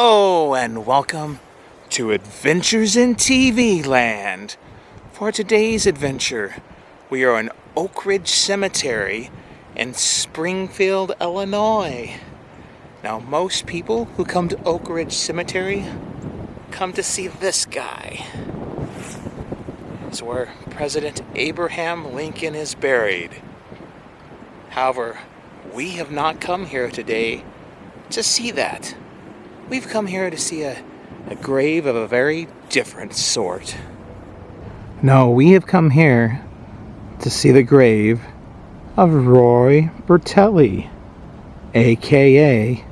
Hello and welcome to Adventures in TV Land. For today's adventure, we are in Oak Ridge Cemetery in Springfield, Illinois. Now, most people who come to Oak Ridge Cemetery come to see this guy. It's where President Abraham Lincoln is buried. However, we have not come here today to see that. We've come here to see a grave of a very different sort. No, we have come here to see the grave of Roy Bertelli, aka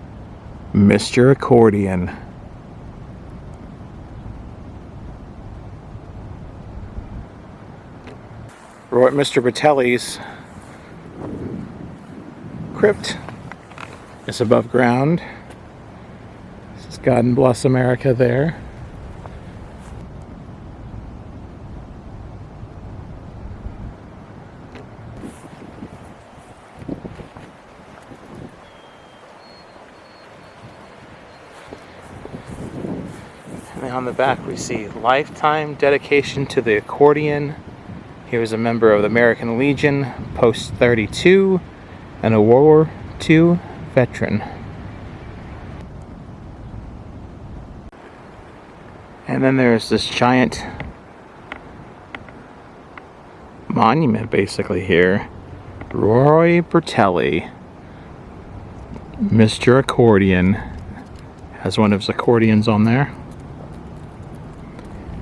Mr. Accordion. Mr. Bertelli's crypt is above ground. This is God Bless America there. And on the back we see lifetime dedication to the accordion. He was a member of the American Legion, Post 32, and a World War II veteran. And then there's this giant monument basically here. Roy Bertelli, Mr. Accordion, has one of his accordions on there.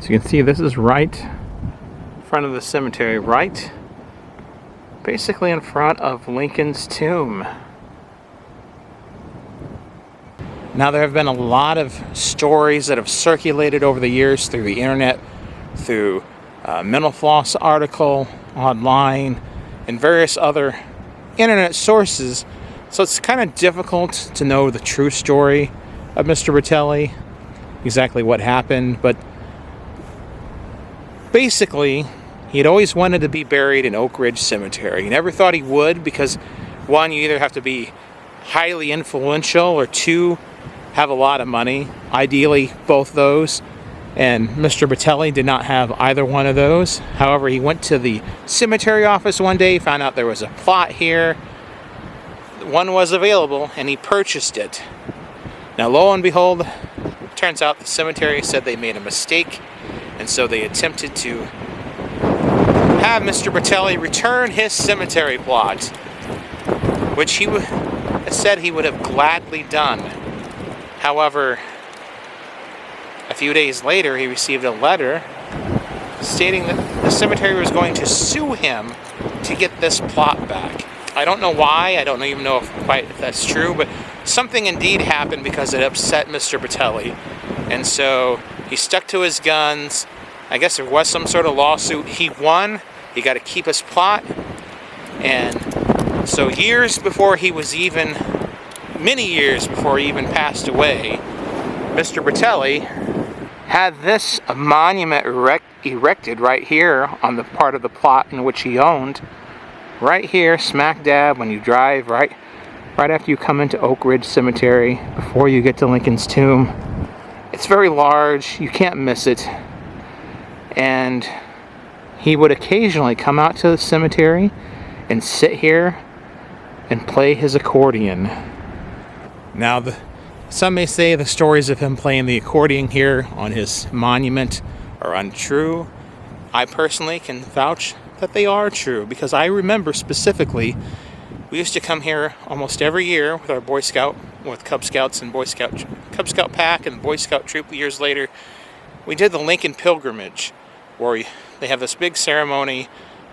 So you can see this is right in front of the cemetery, right basically in front of Lincoln's tomb. Now, there have been a lot of stories that have circulated over the years through the internet, through Mental Floss article, online, and various other internet sources. So it's kind of difficult to know the true story of Mr. Bertelli, exactly what happened. But basically, he had always wanted to be buried in Oak Ridge Cemetery. He never thought he would because, one, you either have to be highly influential, or two, have a lot of money. Ideally, both those. And Mr. Bertelli did not have either one of those. However, he went to the cemetery office one day, found out there was a plot here. One was available, and he purchased it. Now, lo and behold, turns out the cemetery said they made a mistake, and so they attempted to have Mr. Bertelli return his cemetery plot, which he said he would have gladly done. However, a few days later, he received a letter stating that the cemetery was going to sue him to get this plot back. I don't know why. I don't even know if that's true, but something indeed happened because it upset Mr. Bertelli. And so he stuck to his guns. I guess there was some sort of lawsuit. He won. He got to keep his plot. And so many years before he even passed away, Mr. Bertelli had this monument erected right here on the part of the plot in which he owned. Right here, smack dab, when you drive right after you come into Oak Ridge Cemetery, before you get to Lincoln's tomb. It's very large, you can't miss it. And he would occasionally come out to the cemetery and sit here and play his accordion. Now, some may say the stories of him playing the accordion here on his monument are untrue. I personally can vouch that they are true, because I remember specifically we used to come here almost every year with our with Cub Scouts and Cub Scout pack and Boy Scout troop. Years later, we did the Lincoln Pilgrimage, where they have this big ceremony.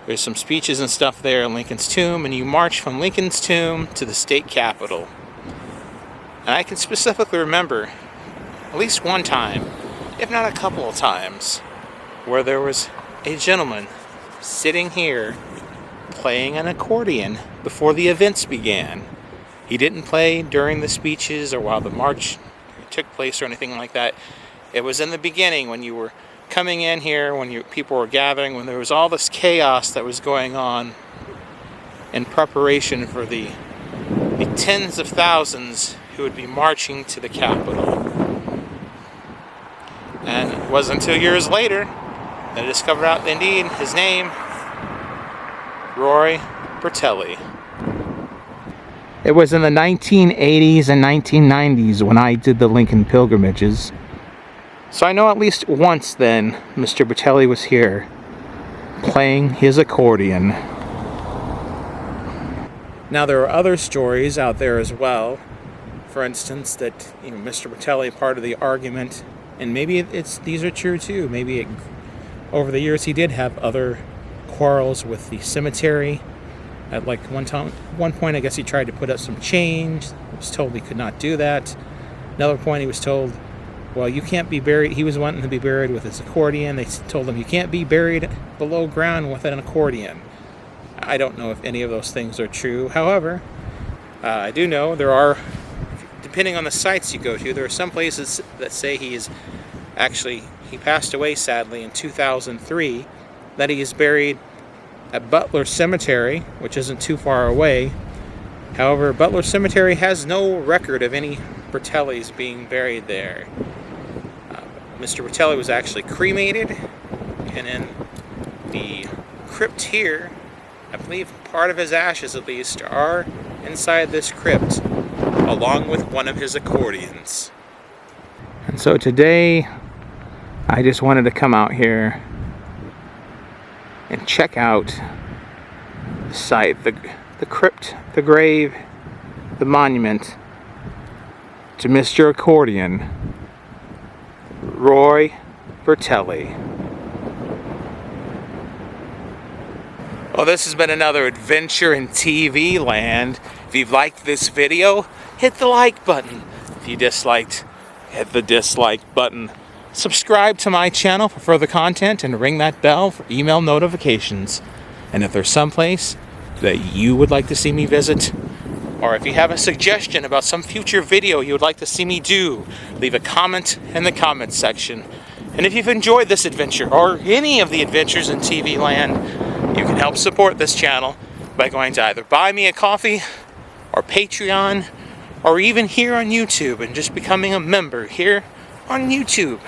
There's some speeches and stuff there in Lincoln's tomb, and you march from Lincoln's tomb to the state capitol. And I can specifically remember at least one time, if not a couple of times, where there was a gentleman sitting here playing an accordion before the events began. He didn't play during the speeches or while the march took place or anything like that. It was in the beginning, when you were coming in here, when people were gathering, when there was all this chaos that was going on in preparation for the tens of thousands who would be marching to the Capitol. And it wasn't until years later that I discovered out indeed his name, Roy Bertelli. It was in the 1980s and 1990s when I did the Lincoln pilgrimages. So I know at least once then Mr. Bertelli was here playing his accordion. Now there are other stories out there as well. For instance, that Mr. Bertelli, part of the argument, and maybe these are true too. Maybe over the years he did have other quarrels with the cemetery. At one point, I guess he tried to put up some change. He was told he could not do that. Another point, he was told, well, you can't be buried. He was wanting to be buried with his accordion. They told him you can't be buried below ground with an accordion. I don't know if any of those things are true. However, I do know there are, depending on the sites you go to, there are some places that say he passed away sadly in 2003, that he is buried at Butler Cemetery, which isn't too far away. However, Butler Cemetery has no record of any Bertellis being buried there. Mr. Bertelli was actually cremated, and in the crypt here, I believe part of his ashes at least are inside this crypt, along with one of his accordions. And so today, I just wanted to come out here and check out the site, the crypt, the grave, the monument to Mr. Accordion, Roy Bertelli. Well, this has been another adventure in TV land. If you've liked this video, hit the like button. If you disliked, hit the dislike button. Subscribe to my channel for further content and ring that bell for email notifications. And if there's someplace that you would like to see me visit, or if you have a suggestion about some future video you would like to see me do, leave a comment in the comments section. And if you've enjoyed this adventure, or any of the adventures in TV land, you can help support this channel by going to either Buy Me a Coffee, or Patreon, or even here on YouTube and just becoming a member here on YouTube.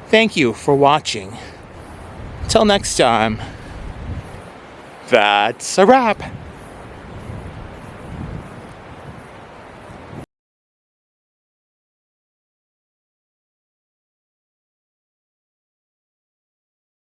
Thank you for watching. Till next time, that's a wrap.